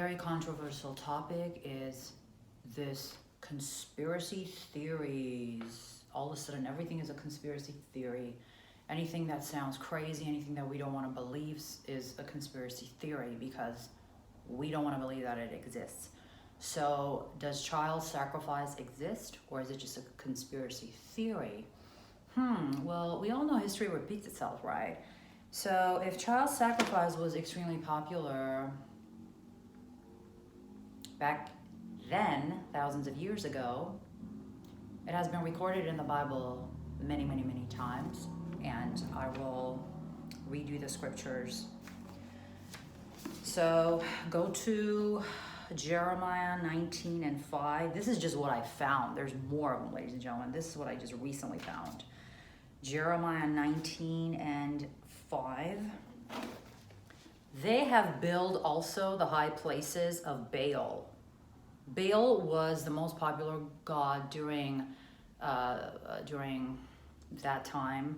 very controversial topic is this conspiracy theories. All of a sudden, everything is a conspiracy theory. Anything that sounds crazy, anything that we don't want to believe is a conspiracy theory because we don't want to believe that it exists. So, does child sacrifice exist, or is it just a conspiracy theory? Well, we all know history repeats itself, right? So, if child sacrifice was extremely popular back then, thousands of years ago, it has been recorded in the Bible many, many, many times, and I will read you the scriptures. So, go to Jeremiah 19 and 5. This is just what I found. There's more of them, ladies and gentlemen. This is what I just recently found. Jeremiah 19 and 5. They have built also the high places of Baal. Baal was the most popular god during that time.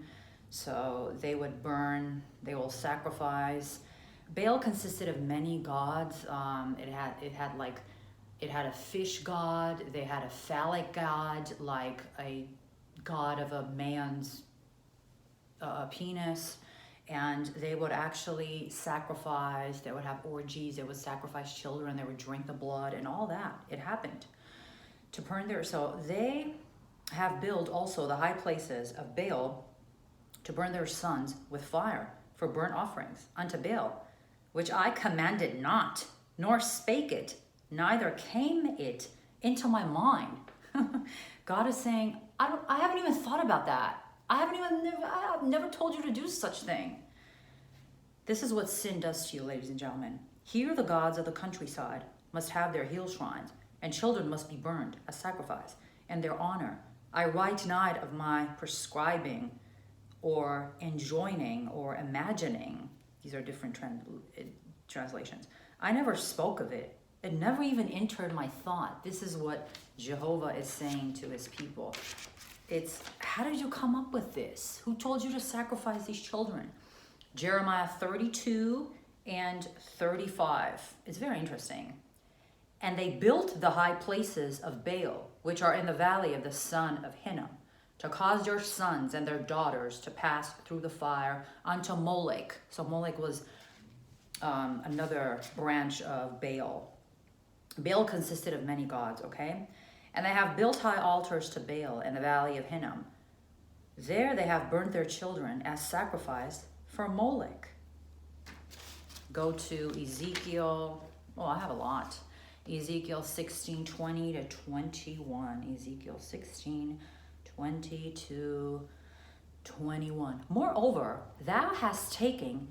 So they would burn, they will sacrifice. Baal consisted of many gods. It had a fish god. They had a phallic god, like a god of a man's penis. And they would actually sacrifice. They would have orgies. They would sacrifice children. They would drink the blood and all that. It happened to burn their. So they have built also the high places of Baal to burn their sons with fire for burnt offerings unto Baal, which I commanded not, nor spake it, neither came it into my mind. God is saying, I haven't even thought about that. I've never told you to do such thing. This is what sin does to you, ladies and gentlemen. Here the gods of the countryside must have their hill shrines, and children must be burned as sacrifice, and their honor. I write not of my prescribing or enjoining or imagining. These are different translations. I never spoke of it. It never even entered my thought. This is what Jehovah is saying to his people. It's, how did you come up with this? Who told you to sacrifice these children? Jeremiah 32 and 35. It's very interesting. And they built the high places of Baal, which are in the valley of the son of Hinnom, to cause their sons and their daughters to pass through the fire unto Molech. So Molech was another branch of Baal. Baal consisted of many gods, okay? And they have built high altars to Baal in the valley of Hinnom. There they have burnt their children as sacrifice for Molech. Go to Ezekiel. Oh, I have a lot. Ezekiel 16, 20 to 21. Ezekiel 16, 20 to 21. Moreover, thou hast taken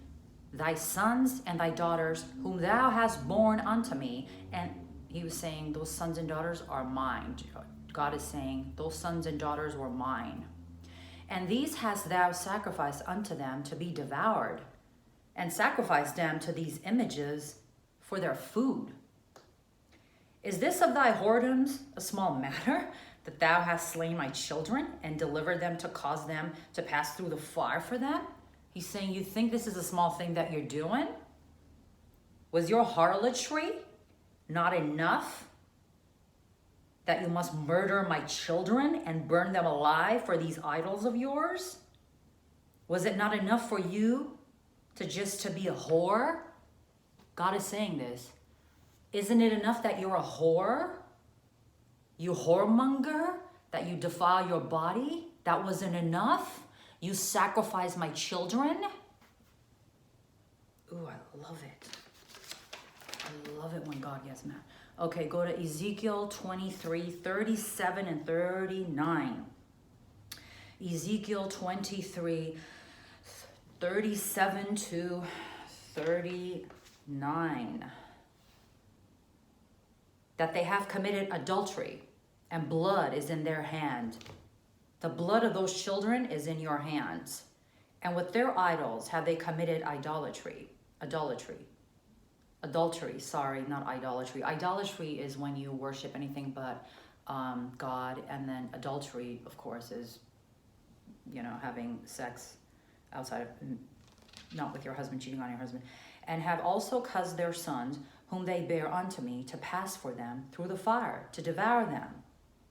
thy sons and thy daughters, whom thou hast borne unto me, and he was saying, those sons and daughters are mine. God is saying, those sons and daughters were mine. And these hast thou sacrificed unto them to be devoured, and sacrificed them to these images for their food. Is this of thy whoredoms a small matter, that thou hast slain my children, and delivered them to cause them to pass through the fire for them? He's saying, you think this is a small thing that you're doing? Was your harlotry not enough that you must murder my children and burn them alive for these idols of yours? Was it not enough for you to be a whore? God is saying this. Isn't it enough that you're a whore? You whoremonger, that you defile your body? That wasn't enough? You sacrifice my children? Ooh, I love it. I love it when God gets mad. Okay, go to Ezekiel 23, 37 and 39. Ezekiel 23, 37 to 39. That they have committed adultery, and blood is in their hand. The blood of those children is in your hands. And with their idols have they committed idolatry. Adultery, sorry, not idolatry. Idolatry is when you worship anything but God, and then adultery, of course, is, having sex outside of, not with your husband, cheating on your husband. And have also caused their sons, whom they bear unto me, to pass for them through the fire, to devour them.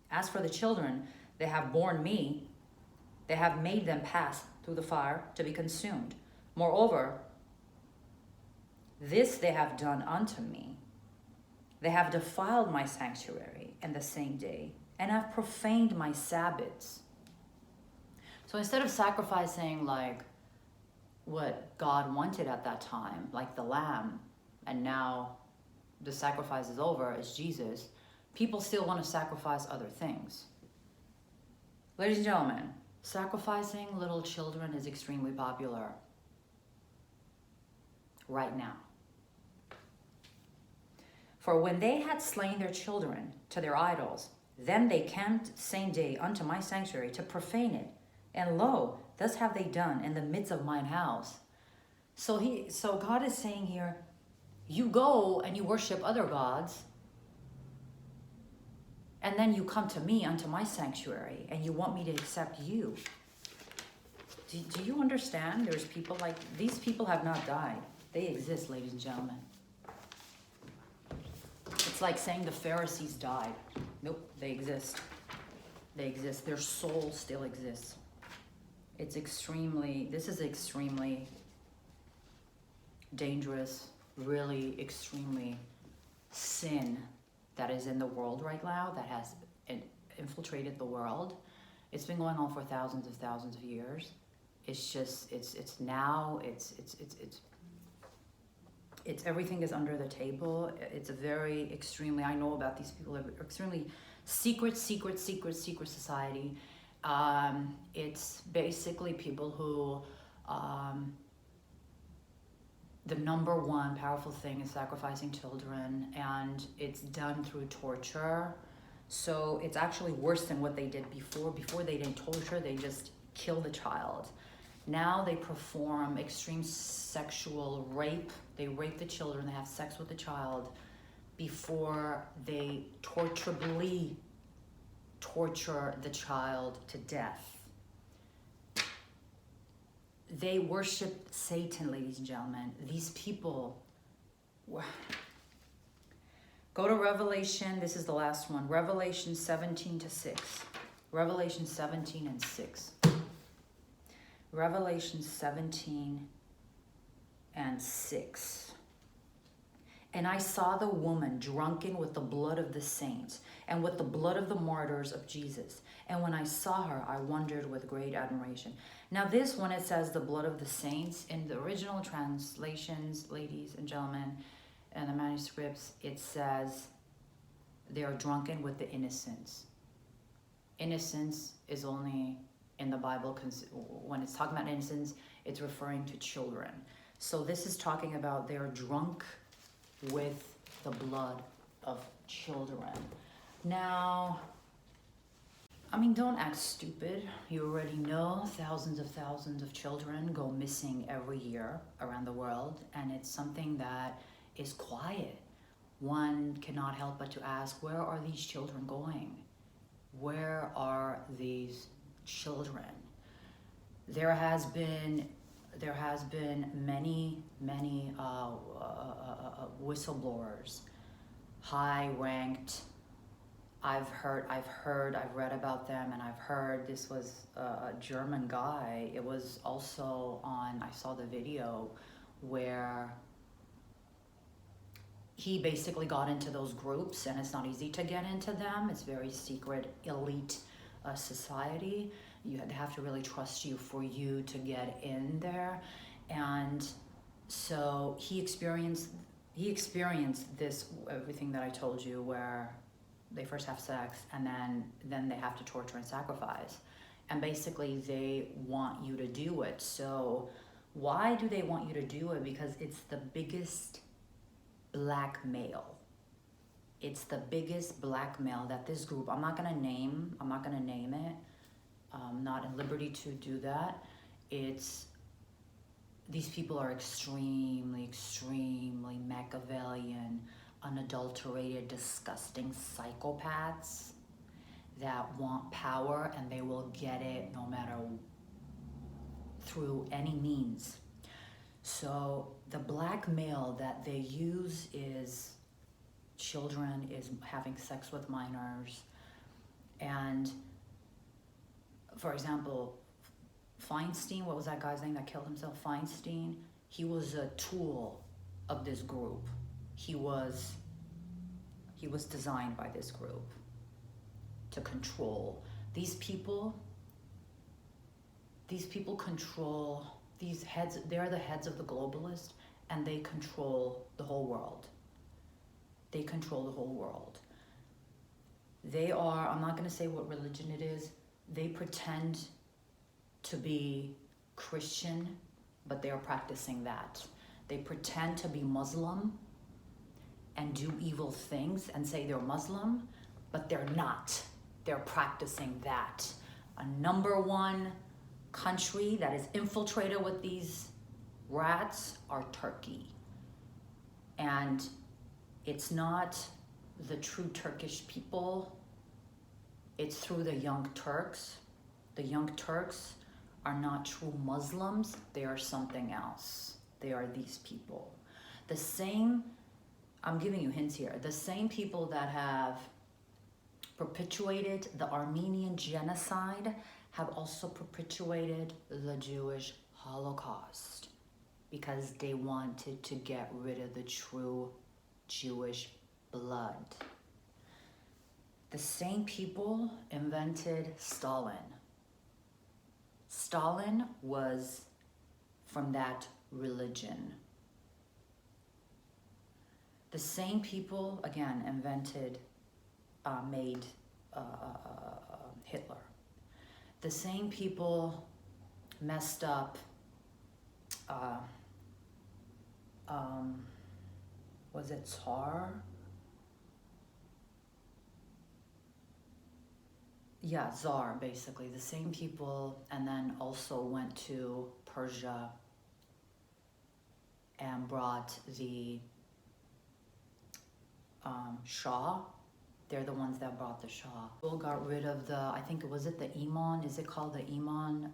As for the children they have borne me, they have made them pass through the fire to be consumed. Moreover, this they have done unto me. They have defiled my sanctuary in the same day, and have profaned my Sabbaths. So instead of sacrificing like what God wanted at that time, like the lamb, and now the sacrifice is over, it's Jesus, people still want to sacrifice other things. Ladies and gentlemen, sacrificing little children is extremely popular right now. For when they had slain their children to their idols, then they camped same day unto my sanctuary to profane it. And lo, thus have they done in the midst of mine house. So God is saying here, you go and you worship other gods, and then you come to me unto my sanctuary, and you want me to accept you. Do you understand? There's people like, these people have not died. They exist, ladies and gentlemen. It's like saying the Pharisees died. Nope, they exist. They exist. Their soul still exists. This is extremely dangerous, really extremely sin that is in the world right now, that has infiltrated the world. It's been going on for thousands of years. It's just, it's everything is under the table. It's a very extremely, I know about these people, extremely secret society. It's basically people who, the number one powerful thing is sacrificing children, and it's done through torture. So it's actually worse than what they did before. Before they didn't torture, they just kill the child. Now they perform extreme sexual rape. They rape the children, they have sex with the child before they torturably torture the child to death. They worship Satan, ladies and gentlemen. These people, go to Revelation, this is the last one, Revelation 17-6. Revelation 17 and 6. Revelation 17 and 6. And I saw the woman drunken with the blood of the saints and with the blood of the martyrs of Jesus. And when I saw her, I wondered with great admiration. Now this one, it says the blood of the saints. In the original translations, ladies and gentlemen, and the manuscripts, it says they are drunken with the innocents. Innocence is only in the Bible, when it's talking about innocence, it's referring to children. So this is talking about they are drunk with the blood of children. Now, I mean, don't act stupid. You already know thousands of children go missing every year around the world, and it's something that is quiet. One cannot help but to ask, where are these children going? Where are these children? There has been many whistleblowers, high-ranked. I've read about them, and I've heard this was a German guy. It was also on, I saw the video where he basically got into those groups, and it's not easy to get into them. It's very secret, elite society. You have to really trust you for you to get in there. And so he experienced this, everything that I told you, where they first have sex and then they have to torture and sacrifice, and basically they want you to do it. So why do they want you to do it? Because it's the biggest blackmail. It's the biggest blackmail that this group, I'm not gonna name it, I'm not at liberty to do that. These people are extremely Machiavellian, unadulterated, disgusting psychopaths that want power, and they will get it no matter through any means. So the blackmail that they use is children, is having sex with minors. And for example, Feinstein, what was that guy's name that killed himself? Feinstein, he was a tool of this group. He was designed by this group to control. These people control, these heads, they're the heads of the globalists, and they control the whole world. They control the whole world. They are, I'm not gonna say what religion it is, they pretend to be Christian, but they are practicing that. They pretend to be Muslim and do evil things and say they're Muslim, but they're not. They're practicing that. A number one country that is infiltrated with these rats are Turkey. And it's not the true Turkish people, it's through the Young Turks. The Young Turks are not true Muslims, they are something else. They are these people. The same, I'm giving you hints here, the same people that have perpetuated the Armenian genocide have also perpetuated the Jewish Holocaust because they wanted to get rid of the true Jewish blood. The same people invented Stalin. Stalin was from that religion. The same people, again, made Hitler. The same people messed up was it Tsar? Yeah, Tsar, basically. The same people, and then also went to Persia and brought the Shah. They're the ones that brought the Shah. People got rid of the, I think, was it the Imam? Is it called the Imam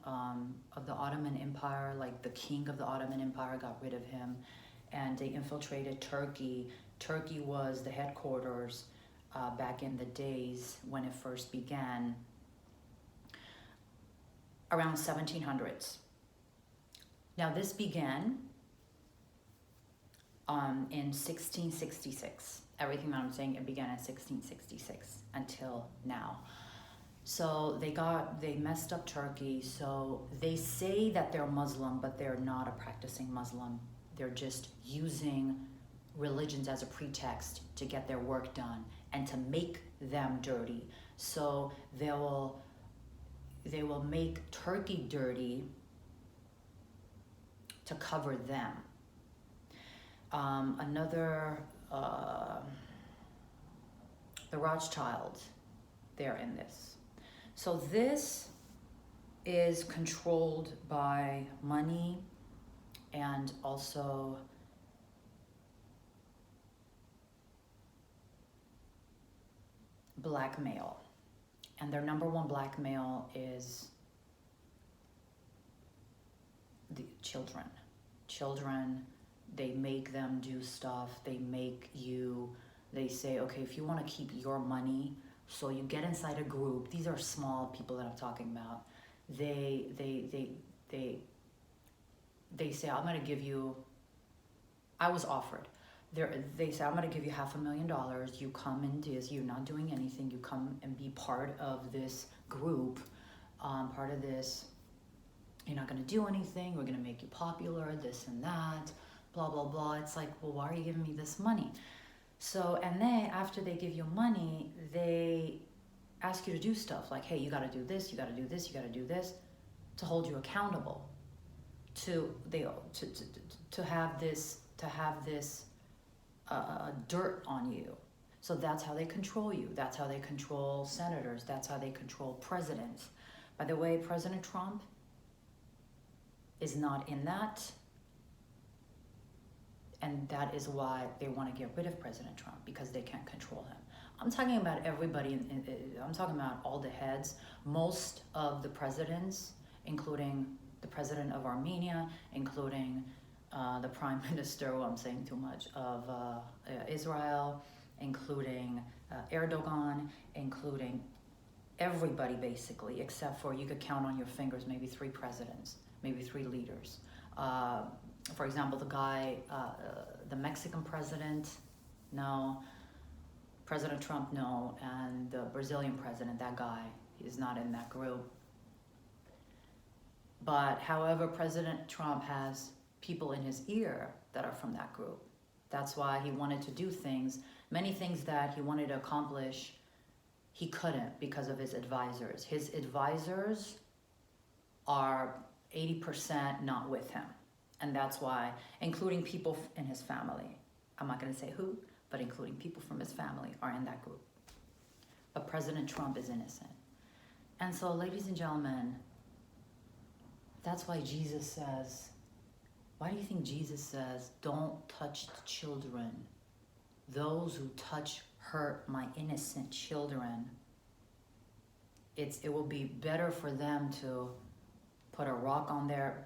of the Ottoman Empire? Like the king of the Ottoman Empire got rid of him, and they infiltrated Turkey. Turkey was the headquarters back in the days when it first began, around 1700s. Now this began in 1666. Everything that I'm saying, it began in 1666 until now. So they messed up Turkey. So they say that they're Muslim, but they're not a practicing Muslim. They're just using religions as a pretext to get their work done and to make them dirty. So they will make Turkey dirty to cover them. The Rothschilds, they're in this. So this is controlled by money and also blackmail. And their number one blackmail is the children. Children, they make them do stuff. They say, okay, if you want to keep your money, so you get inside a group. These are small people that I'm talking about. They say, I'm going to give you, I was offered. They say, I'm going to give you $500,000. You come and do this. You're not doing anything. You come and be part of this group, part of this. You're not going to do anything. We're going to make you popular, this and that, blah, blah, blah. It's like, well, why are you giving me this money? So, and then after they give you money, they ask you to do stuff like, hey, you got to do this, you got to do this, you got to do this, to hold you accountable, to have this dirt on you. So that's how they control you. That's how they control senators. That's how they control presidents. By the way, President Trump is not in that. And that is why they want to get rid of President Trump, because they can't control him. I'm talking about everybody. I'm talking about all the heads. Most of the presidents, including the president of Armenia, including the prime minister, well, I'm saying too much, of Israel, including Erdogan, including everybody basically, except for, you could count on your fingers, maybe 3 presidents, maybe 3 leaders. For example, the Mexican president, no. President Trump, no. And the Brazilian president, that guy, is not in that group. But however, President Trump has people in his ear that are from that group. That's why he wanted to do things, many things that he wanted to accomplish, he couldn't because of his advisors. His advisors are 80% not with him. And that's why, including people in his family. I'm not going to say who, but including people from his family are in that group. But President Trump is innocent. And so, ladies and gentlemen, that's why Jesus says, why do you think Jesus says, don't touch the children? Those who touch hurt my innocent children. It will be better for them to put a rock on their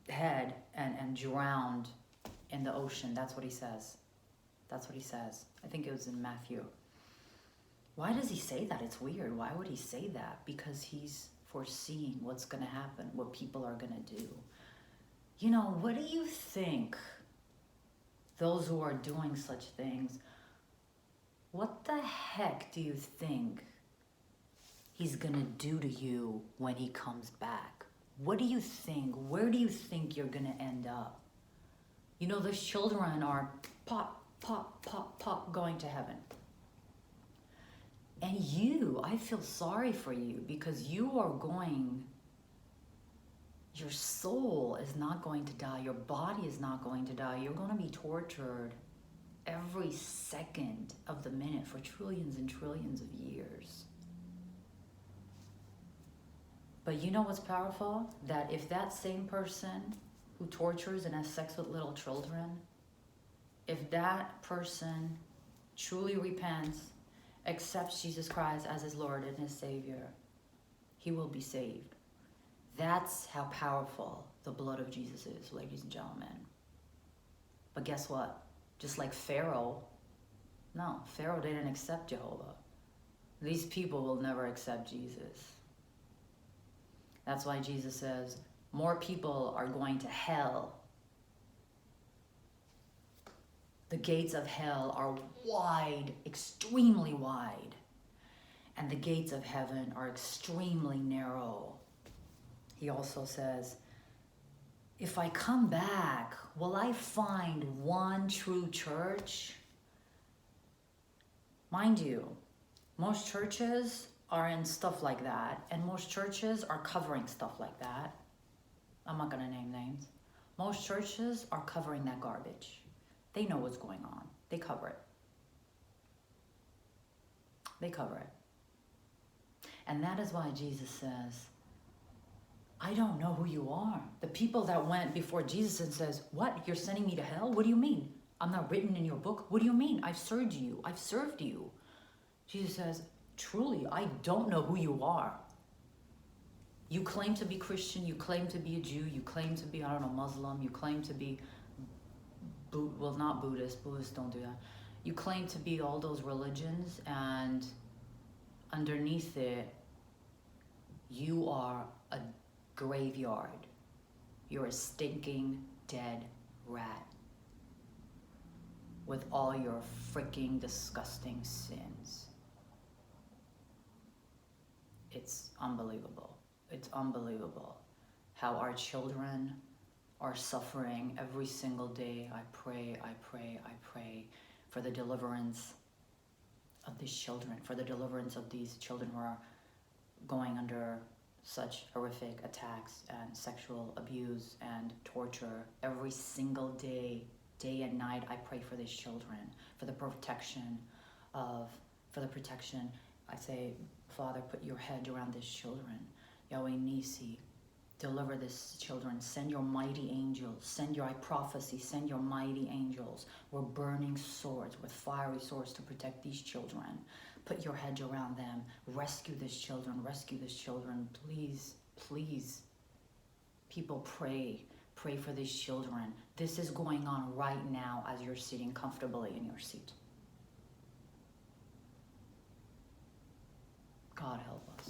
head and drown in the ocean. That's what he says. That's what he says. I think it was in Matthew. Why does he say that? It's weird. Why would he say that? Because he's foreseeing what's going to happen, what people are going to do. You know, what do you think those who are doing such things, what the heck do you think he's going to do to you when he comes back? What do you think? Where do you think you're going to end up? You know, those children are pop, pop, pop, pop going to heaven. And you, I feel sorry for you because you are going, your soul is not going to die. Your body is not going to die. You're going to be tortured every second of the minute for trillions and trillions of years. But you know what's powerful? That if that same person who tortures and has sex with little children, if that person truly repents, accepts Jesus Christ as his Lord and his Savior, he will be saved. That's how powerful the blood of Jesus is, ladies and gentlemen. But guess what? Just like Pharaoh, no, Pharaoh didn't accept Jehovah. These people will never accept Jesus. That's why Jesus says, more people are going to hell. The gates of hell are wide, extremely wide. And the gates of heaven are extremely narrow. He also says, if I come back, will I find one true church? Mind you, most churches are in stuff like that, and most churches are covering stuff like that. I'm not going to name names. Most churches are covering that garbage. They know what's going on. They cover it. They cover it. And that is why Jesus says, I don't know who you are. The people that went before Jesus and says, what? You're sending me to hell? What do you mean? I'm not written in your book? What do you mean? I've served you. I've served you. Jesus says, truly, I don't know who you are. You claim to be Christian. You claim to be a Jew. You claim to be, I don't know, Muslim. You claim to be, well, not Buddhist. Buddhists don't do that. You claim to be all those religions, and underneath it, you are a graveyard. You're a stinking dead rat with all your freaking disgusting sins. It's unbelievable. It's unbelievable how our children are suffering every single day. I pray for the deliverance of these children, for the deliverance of these children who are going under such horrific attacks and sexual abuse and torture every single day, day and night. I pray for these children, for the protection. I say, Father, put your hedge around these children. Yahweh Nisi, deliver these children. Send your mighty angels. Send your send your mighty angels with burning swords, with fiery swords to protect these children. Put your hedge around them. Rescue these children. Rescue these children. Please, please. People pray. Pray for these children. This is going on right now as you're sitting comfortably in your seat. God help us.